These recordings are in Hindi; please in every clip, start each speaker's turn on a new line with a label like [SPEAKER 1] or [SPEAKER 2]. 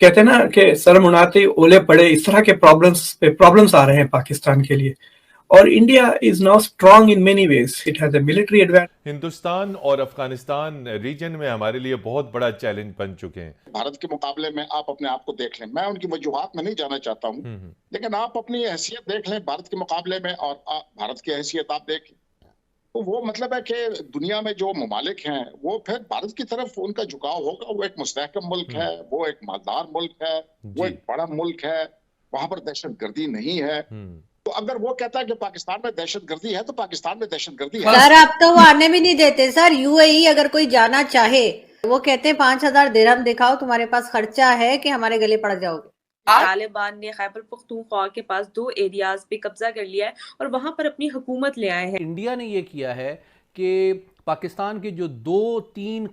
[SPEAKER 1] कहते हैं ना कि सर मुड़ाते ओले पड़े, इस तरह के प्रॉब्लम्स पे प्रॉब्लम्स आ रहे हैं पाकिस्तान के लिए। और India is now strong in many ways, it has a military advantage.
[SPEAKER 2] Hindustan और अफगानिस्तान रीजन में हमारे लिए बहुत बड़ा चैलेंज बन चुके हैं।
[SPEAKER 3] भारत के मुकाबले में आप अपने आप को देख लें, मैं उनकी वजूहात में नहीं जाना चाहता हूँ, लेकिन आप अपनी हैसियत देख लें भारत के मुकाबले में और भारत की हैसियत आप देख लें, तो वो मतलब है कि दुनिया में जो ममालिक हैं वो फिर भारत की तरफ उनका झुकाव होगा। वो एक मुस्तहकम मुल्क है, वो एक मालदार मुल्क है, वो एक बड़ा मुल्क है, वहां पर दहशतगर्दी नहीं है। तो अगर वो कहता है कि पाकिस्तान में दहशतगर्दी है तो पाकिस्तान में दहशतगर्दी है।
[SPEAKER 4] सर अब तो वो आने भी नहीं देते सर। यूएई अगर कोई जाना चाहे वो कहते हैं 5,000 दिरहम दिखाओ, तुम्हारे पास खर्चा है कि हमारे गले पड़ जाओगे।
[SPEAKER 5] तालिबान ने खैबर पख्तूनख्वा के पास 2 एरियाज पे कब्जा कर लिया है और वहां पर अपनी हुकूमत ले आए हैं।
[SPEAKER 6] इंडिया ने ये किया है कि पाकिस्तान के जो 2-3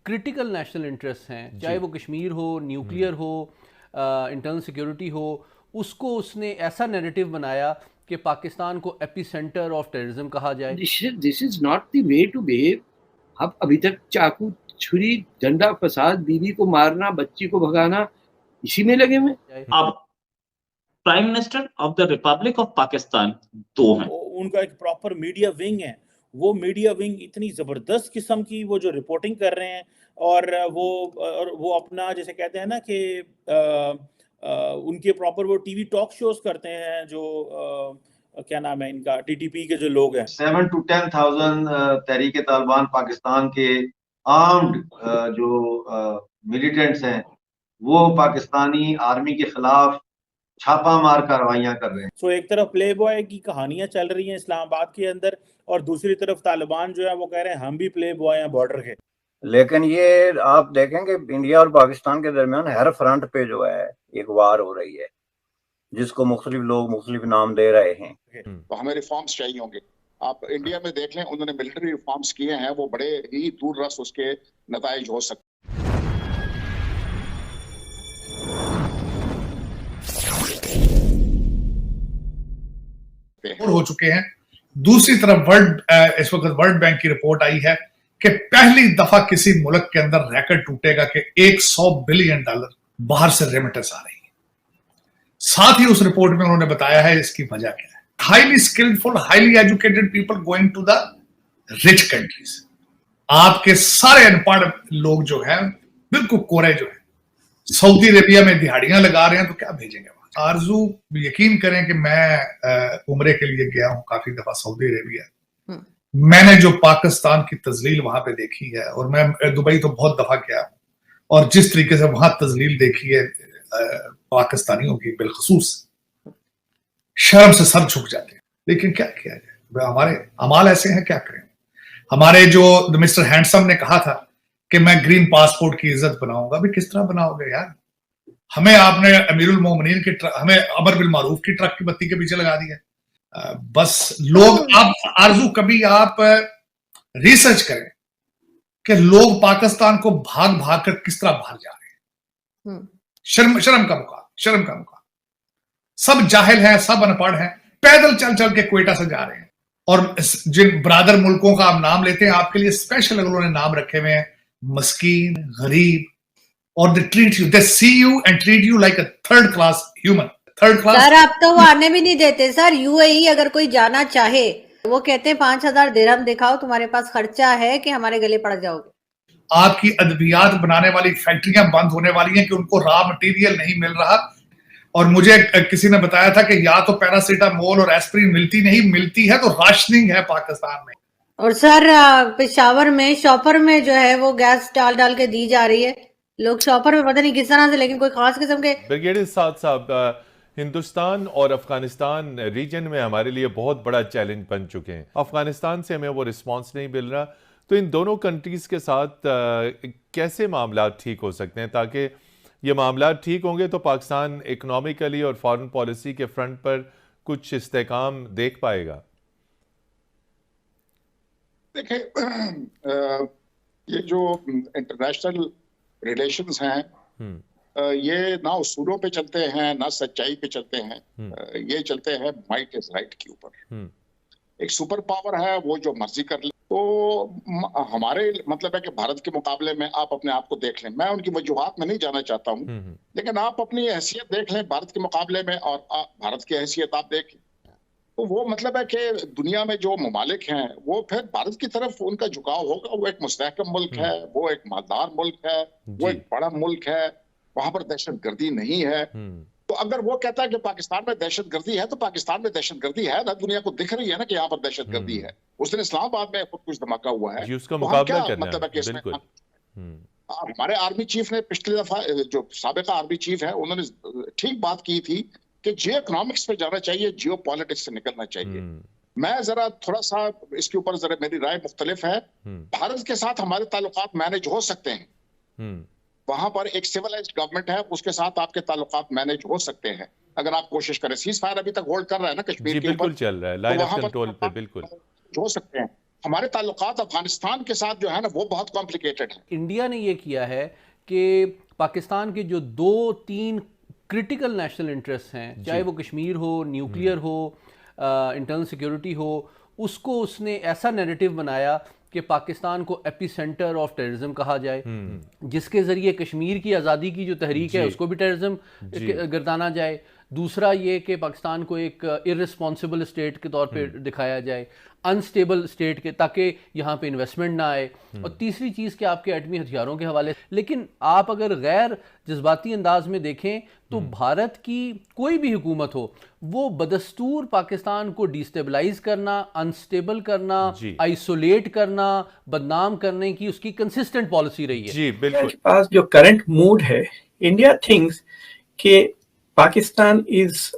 [SPEAKER 6] क्रिटिकल नेशनल इंटरेस्ट हैं, चाहे वो कश्मीर हो, न्यूक्लियर हो, इंटरनल सिक्योरिटी हो, उसको उसने ऐसा नैरेटिव बनाया कि पाकिस्तान को एपिसेंटर ऑफ टेररिज्म कहा जाए।
[SPEAKER 7] This is not the way to behave. अब अभी तक चाकू, छुरी, डंडा, फसाद, बीवी को मारना, बच्ची को भगाना, इसी में लगे हुए।
[SPEAKER 8] अब prime minister of the Republic of Pakistan 2 हैं।
[SPEAKER 9] उनका एक प्रॉपर मीडिया विंग है। वो मीडिया विंग इतनी जबरदस्त किस्म की वो जो रिपोर्टिंग कर रहे हैं और वो अपना जैसे कहते हैं ना कि उनके प्रॉपर वो टीवी टॉक शोज करते हैं जो क्या नाम है इनका, टीटीपी के जो लोग हैं।
[SPEAKER 10] 7 to 10,000 तहरीके तालिबान पाकिस्तान के आर्म्ड जो मिलिटेंट्स हैं वो पाकिस्तानी आर्मी के खिलाफ छापा मार कार्रवाइयां कर रहे हैं।
[SPEAKER 9] सो एक तरफ प्ले बॉय की कहानियां चल रही हैं इस्लामाबाद के अंदर और दूसरी तरफ तालिबान जो है वो कह रहे हैं हम भी प्ले बॉय हैं बॉर्डर के।
[SPEAKER 11] लेकिन ये आप देखेंगे इंडिया और पाकिस्तान के दरमियान हर फ्रंट पे जो है एक वार हो रही है, जिसको मुख्तलिफ लोग मुख्तलिफ नाम दे रहे हैं।
[SPEAKER 3] तो हमें रिफॉर्म्स चाहिए होंगे। आप इंडिया में देख लें, उन्होंने मिलिट्री रिफॉर्म्स किए हैं, वो बड़े ही दूररस उसके नताइज हो सकते
[SPEAKER 12] हो चुके हैं। दूसरी तरफ इस वक्त वर्ल्ड बैंक की रिपोर्ट आई है कि पहली दफा किसी मुल्क के अंदर रिकॉर्ड टूटेगा कि $100 बिलियन बाहर से रेमिटेंस आ रही है। साथ ही उस रिपोर्ट में उन्होंने बताया है इसकी वजह क्या है। Highly skilful, highly educated people going to the rich countries. आपके सारे अनपढ़ लोग जो है, बिल्कुल कोरे जो है, सऊदी अरेबिया में दिहाड़ियां लगा रहे हैं, तो क्या भेजेंगे? आरजू, यकीन करें कि मैं उम्रे के लिए गया हूं काफी दफा सऊदी अरेबिया। मैंने जो पाकिस्तान की तजलील वहां पे देखी है, और मैं दुबई तो बहुत दफा गया हूं, और जिस तरीके से वहां तजलील देखी है पाकिस्तानियों की, बिलखसूस शर्म से सर झुक जाते हैं। लेकिन क्या किया जाए, हमारे अमाल ऐसे हैं, क्या करें। हमारे जो मिस्टर हैंडसम ने कहा था कि मैं ग्रीन पासपोर्ट की इज्जत बनाऊंगा, भी किस तरह बनाओगे यार? हमें आपने अमीरुल मोमिनीन के हमें अमर बिल मारूफ की ट्रक की बत्ती के पीछे लगा दिया। बस लोग, आप आरजू कभी आप रिसर्च करें कि लोग पाकिस्तान को भाग भाग कर किस तरह बाहर जा रहे हैं। शर्म का मुकाम। सब जाहिल हैं, सब अनपढ़ हैं, पैदल चल चल के क्वेटा से जा रहे हैं। और जिन ब्रादर मुल्कों का आप नाम लेते हैं, आपके लिए स्पेशल उन्होंने नाम रखे हुए हैं, मस्कीन, गरीब, और they treat you, they see you and treat you like a third class human, third class।
[SPEAKER 4] Sir अब तो वो आने भी नहीं देते सर। यूएई अगर कोई जाना चाहे वो कहते हैं 5,000 दिरहम दिखाओ, तुम्हारे पास खर्चा है कि हमारे गले पड़ जाओगे।
[SPEAKER 12] आपकी अद्वियात बनाने वाली फैक्ट्रियां बंद होने वाली हैं कि उनको रॉ मटेरियल नहीं मिल रहा। और मुझे किसी ने बताया था कि या तो पैरासीटामोल और एस्प्रिन मिलती है तो राशनिंग है पाकिस्तान में।
[SPEAKER 4] और सर पेशावर में शॉपर में जो है वो गैस डाल के दी जा रही है। लोग शॉपर में पता नहीं किस तरह से, लेकिन कोई खास किस्म के।
[SPEAKER 2] ब्रिगेडियर साहब, हिंदुस्तान और अफगानिस्तान रीजन में हमारे लिए बहुत बड़ा चैलेंज बन चुके हैं। अफगानिस्तान से हमें वो रिस्पांस नहीं मिल रहा, तो इन दोनों कंट्रीज के साथ कैसे मामला ठीक हो सकते हैं? ताकि ये मामला ठीक होंगे तो पाकिस्तान इकोनॉमिकली और फॉरेन पॉलिसी के फ्रंट पर कुछ इस्तेकाम देख पाएगा।
[SPEAKER 3] देखें, ये जो इंटरनेशनल रिलेशंस हैं, ये ना उसूलों पे चलते हैं ना सच्चाई पे चलते हैं। ये चलते हैं माइट इज राइट के ऊपर। एक सुपर पावर है वो जो मर्जी कर ले। तो हमारे मतलब है कि भारत के मुकाबले में आप अपने आप को देख लें, मैं उनकी वजूहात में नहीं जाना चाहता हूँ, लेकिन आप अपनी हैसियत देख लें भारत के मुकाबले में और भारत की हैसियत आप देखें, तो वो मतलब है कि दुनिया में जो ममालिक हैं वो फिर भारत की तरफ उनका झुकाव होगा। वो एक मुस्तहकम मुल्क है, वो एक मालदार मुल्क है, वो एक बड़ा मुल्क है, वहां पर दहशतगर्दी नहीं है। तो अगर वो कहता है कि पाकिस्तान में दहशतगर्दी है, तो पाकिस्तान में दहशतगर्दी है ना, दुनिया को दिख रही है ना कि यहाँ पर दहशतगर्दी है। उस दिन इस्लामाबाद में खुद कुछ धमाका हुआ है,
[SPEAKER 2] उसका
[SPEAKER 3] तो हम
[SPEAKER 2] मुकाबला
[SPEAKER 3] क्या
[SPEAKER 2] करना
[SPEAKER 3] मतलब है कि इसमें
[SPEAKER 2] बिल्कुल।
[SPEAKER 3] हमारे आर्मी चीफ ने पिछली दफा, जो साबिका आर्मी चीफ है, उन्होंने ठीक बात की थी कि जियो इकोनॉमिक्स पे जाना चाहिए, जियो पॉलिटिक्स से निकलना चाहिए। मैं जरा थोड़ा सा इसके ऊपर जरा मेरी राय मुख्तलिफ है। भारत के साथ हमारे ताल्लुकात मैनेज हो सकते हैं, वहां पर एक सिविलाइज्ड गवर्नमेंट है, उसके साथ आपके ताल्लुकात मैनेज हो सकते हैं अगर आप कोशिश करें। सीज फायर अभी तक होल्ड कर रहा है ना कश्मीर के
[SPEAKER 2] बिल्कुल
[SPEAKER 3] ऊपर,
[SPEAKER 2] चल रहा है, लाइन ऑफ कंट्रोल पे बिल्कुल
[SPEAKER 3] हो सकते हैं। हमारे ताल्लुकात अफगानिस्तान के साथ जो है ना वो बहुत कॉम्प्लिकेटेड है।
[SPEAKER 6] इंडिया ने ये किया है कि पाकिस्तान के जो 2-3 क्रिटिकल नेशनल इंटरेस्ट हैं, चाहे वो कश्मीर हो, न्यूक्लियर हो, इंटरनल सिक्योरिटी हो, उसको उसने ऐसा नैरेटिव बनाया कि पाकिस्तान को एपिसेंटर ऑफ टेररिज्म कहा जाए, जिसके ज़रिए कश्मीर की आज़ादी की जो तहरीक है उसको भी टेररिज्म गर्दाना जाए। दूसरा ये कि पाकिस्तान को एक इररिस्पॉन्सिबल स्टेट के तौर पे दिखाया जाए, अनस्टेबल स्टेट के, ताकि यहाँ पे इन्वेस्टमेंट ना आए। और तीसरी चीज़ कि आपके एटमी हथियारों के हवाले। लेकिन आप अगर गैर जज्बाती अंदाज में देखें तो भारत की कोई भी हुकूमत हो, वो बदस्तूर पाकिस्तान को डिस्टेबलाइज करना, अनस्टेबल करना, आइसोलेट करना, बदनाम करने की उसकी कंसिस्टेंट पॉलिसी रही है।
[SPEAKER 2] जी बिल्कुल।
[SPEAKER 1] पास जो करंट मूड है, इंडिया थिंक्स कि पाकिस्तान इज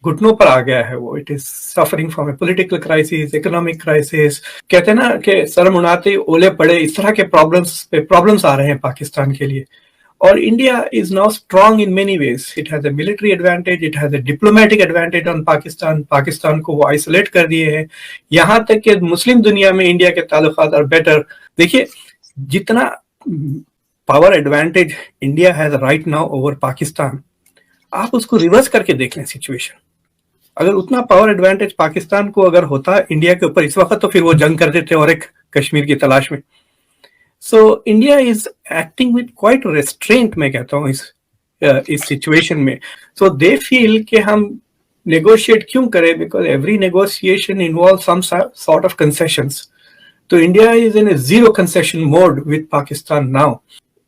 [SPEAKER 1] घुटनों पर आ गया है, वो it is suffering from A political crisis, economic crisis. कहते हैं ना कि सर मुनाते ओले पड़े, इस तरह के प्रॉब्लम्स आ रहे हैं पाकिस्तान के लिए। और India is now strong in many ways, it has a military advantage, it has a diplomatic advantage on Pakistan. Pakistan को वो आइसोलेट कर दिए हैं, यहाँ तक कि मुस्लिम दुनिया में इंडिया के ताल्लुकात आर बेटर। देखिए, जितना power advantage India has right now over Pakistan, आप उसको रिवर्स करके देख लें सिचुएशन। अगर उतना पावर एडवांटेज पाकिस्तान को अगर होता इंडिया के ऊपर इस वक्त, तो फिर वो जंग कर देते और एक कश्मीर की तलाश में। So India is acting with quite restaurant, मैं कहता हूँ इस सिचुएशन में। सो दे फील कि हम नेगोशिएट क्यों करें, because every negotiation involve some sort of concessions. तो India is in a zero concession mode with Pakistan now.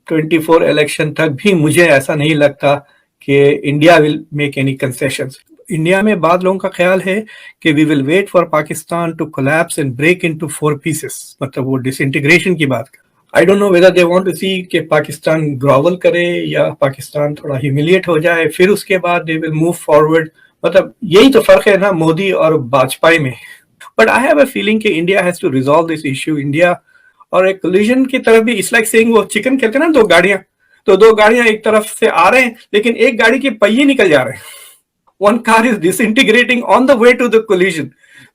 [SPEAKER 1] 24 election तक भी मुझे ऐसा नहीं लगता कि India will make any concessions. India में बाद लोगों का ख्याल है कि we will wait for Pakistan to collapse and break into 4 pieces, मतलब वो डिसइंटीग्रेशन की बात। I don't know whether they want to सी कि पाकिस्तान ग्रोवल करे या पाकिस्तान थोड़ा ह्यूमिलिएट हो जाए, फिर उसके बाद दे विल मूव फॉरवर्ड। मतलब यही तो फर्क है ना मोदी और वाजपेयी में। But I have a feeling कि India has to resolve this issue. India और एक कोलिजन की तरफ भी, इट्स लाइक सेइंग वो चिकन खेलते हैं ना, 2 गाड़ियां, तो 2 गाड़ियां एक तरफ से आ रहे हैं, लेकिन एक गाड़ी के पहिए निकल जा रहे हैं। One car is disintegrating on the way to the collision.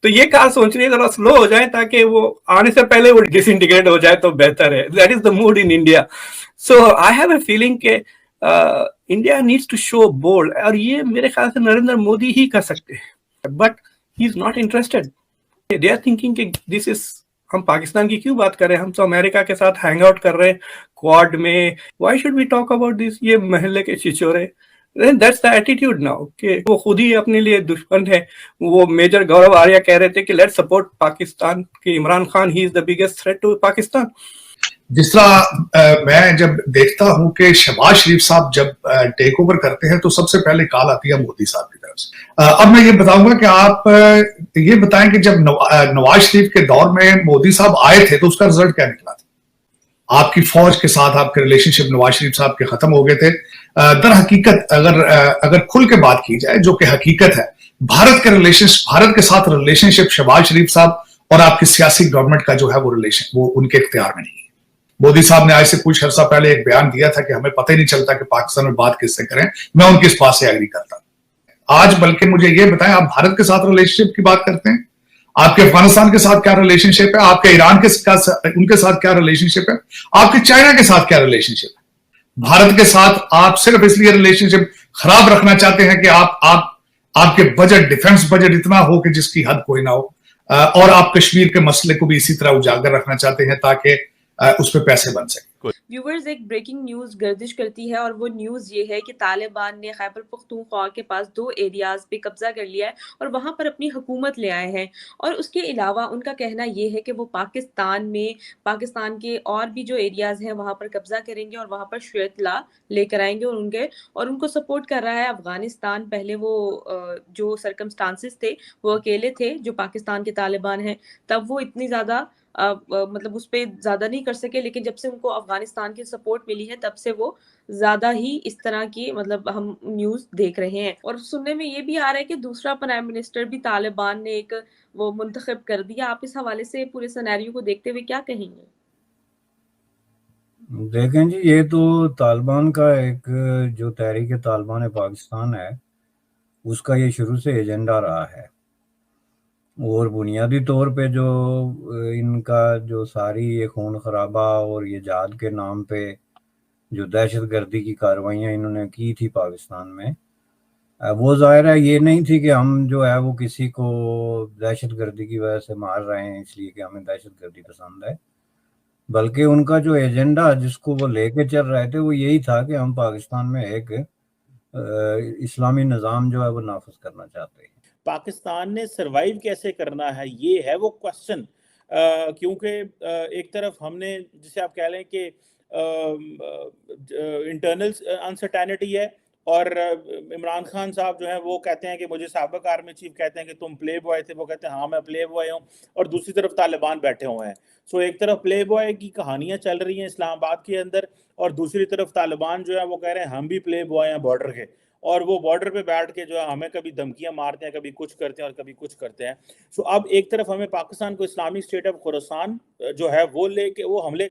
[SPEAKER 1] तो ये कार सोच रही है जरा स्लो हो जाए ताकि वो आने से पहले वो डिसइंटीग्रेट हो जाए तो बेहतर है। That is the mood in India. So I have a feeling के India needs to show bold, और ये मेरे ख्याल से नरेंद्र मोदी ही कर सकते हैं, but he is not interested. They are thinking कि दिस इज, हम पाकिस्तान की क्यों बात कर रहे हैं, हम तो अमेरिका के साथ हैंग आउट कर रहे हैं क्वाड में, why should we talk about this, ये महल्ले के छिछोरे। दैट्स द एटीट्यूड नाउ कि वो खुद ही अपने लिए दुश्मन है। वो मेजर गौरव आर्या कह रहे थे कि लेट्स सपोर्ट पाकिस्तान, कि Imran Khan he is the biggest threat to Pakistan.
[SPEAKER 12] जिस तरह मैं जब देखता हूं कि शहबाज शरीफ साहब जब टेक ओवर करते हैं तो सबसे पहले कॉल आती है मोदी साहब की तरफ से। अब मैं ये बताऊंगा कि आप ये बताएं कि जब नवाज शरीफ के दौर में मोदी साहब आए थे तो उसका रिजल्ट क्या निकला था? आपकी फौज के साथ आपके रिलेशनशिप नवाज शरीफ साहब के खत्म हो गए थे। दर हकीकत अगर खुल के बात की जाए, जो कि हकीकत है, भारत के साथ रिलेशनशिप शहबाज शरीफ साहब और आपकी सियासी गवर्नमेंट का जो है वो रिलेशन वो उनके इख्तियार में नहीं है। मोदी साहब ने आज से कुछ अर्सा पहले एक बयान दिया था कि हमें पता ही नहीं चलता कि पाकिस्तान में बात किससे करें। मैं उनकी इस बात से एग्री करता हूं। आज बल्कि मुझे ये बताएं, आप भारत के साथ रिलेशनशिप की बात करते हैं, आपके अफगानिस्तान के साथ क्या रिलेशनशिप है, आपके ईरान के उनके साथ क्या रिलेशनशिप है, आपके चाइना के साथ क्या रिलेशनशिप है? भारत के साथ आप सिर्फ इसलिए रिलेशनशिप खराब रखना चाहते हैं कि आपके बजट, डिफेंस बजट इतना हो कि जिसकी हद कोई ना हो। और आप कश्मीर के मसले को भी इसी तरह उजागर रखना चाहते हैं ताकि उस पर पैसे बन सके।
[SPEAKER 5] व्यूवर्स, एक ब्रेकिंग न्यूज गर्दिश करती है और वो न्यूज ये है कि तालिबान ने खैबर पख्तूनख्वा के पास 2 एरियाज पे कब्जा कर लिया है और वहां पर अपनी हुकूमत ले आए हैं। और उसके अलावा उनका कहना ये है कि वो पाकिस्तान के और भी जो एरियाज हैं वहां पर कब्जा करेंगे और वहां पर श्वेत ला लेकर आएंगे और उनको सपोर्ट कर रहा है अफगानिस्तान। पहले वो जो सरकमस्टांसिस थे वो अकेले थे जो पाकिस्तान के तालिबान हैं, तब वो इतनी ज्यादा मतलब उस पर ज्यादा नहीं कर सके, लेकिन जब से उनको अफगानिस्तान की सपोर्ट मिली है तब से वो ज्यादा ही इस तरह की मतलब हम न्यूज देख रहे हैं। और सुनने में ये भी आ रहा है कि दूसरा प्राइम मिनिस्टर भी तालिबान ने एक वो मुंतखब कर दिया। आप इस हवाले से पूरे सिनेरियो को देखते हुए क्या कहेंगे?
[SPEAKER 11] देखें जी, ये तो तालिबान का एक जो तहरीक तालिबान पाकिस्तान है उसका ये शुरू से एजेंडा रहा है और बुनियादी तौर पे जो इनका जो सारी ये खून खराबा और ये जहाद के नाम पे जो दहशतगर्दी की कार्रवाइयाँ इन्होंने की थी पाकिस्तान में, वो ज़ाहिर है ये नहीं थी कि हम जो है वो किसी को दहशतगर्दी की वजह से मार रहे हैं इसलिए कि हमें दहशतगर्दी पसंद है, बल्कि उनका जो एजेंडा जिसको वो लेके चल रहे थे वो यही था कि हम पाकिस्तान में एक इस्लामी निज़ाम जो है वो नाफिज करना चाहते हैं।
[SPEAKER 9] पाकिस्तान ने सरवाइव कैसे करना है, ये है वो क्वेश्चन। क्योंकि एक तरफ हमने जिसे आप कह लें कि इंटरनल अनसर्टेनिटी है और इमरान खान साहब जो हैं वो कहते हैं कि मुझे साबिक आर्मी चीफ कहते हैं कि तुम प्ले बॉय थे, वो कहते हैं हाँ मैं प्ले बॉय हूँ, और दूसरी तरफ तालिबान बैठे हुए हैं। सो एक तरफ प्ले बॉय की कहानियाँ चल रही हैं इस्लामाबाद के अंदर और दूसरी तरफ तालिबान जो है वो कह रहे हैं हम भी प्ले बॉय हैं बॉर्डर के, और वो बॉर्डर पे बैठ के जो है हमें कभी धमकियां मारते हैं, कभी कुछ करते हैं और कभी कुछ करते हैं। सो अब एक तरफ हमें पाकिस्तान को इस्लामिक स्टेट ऑफ खुरासान जो है वो लेके वो हमले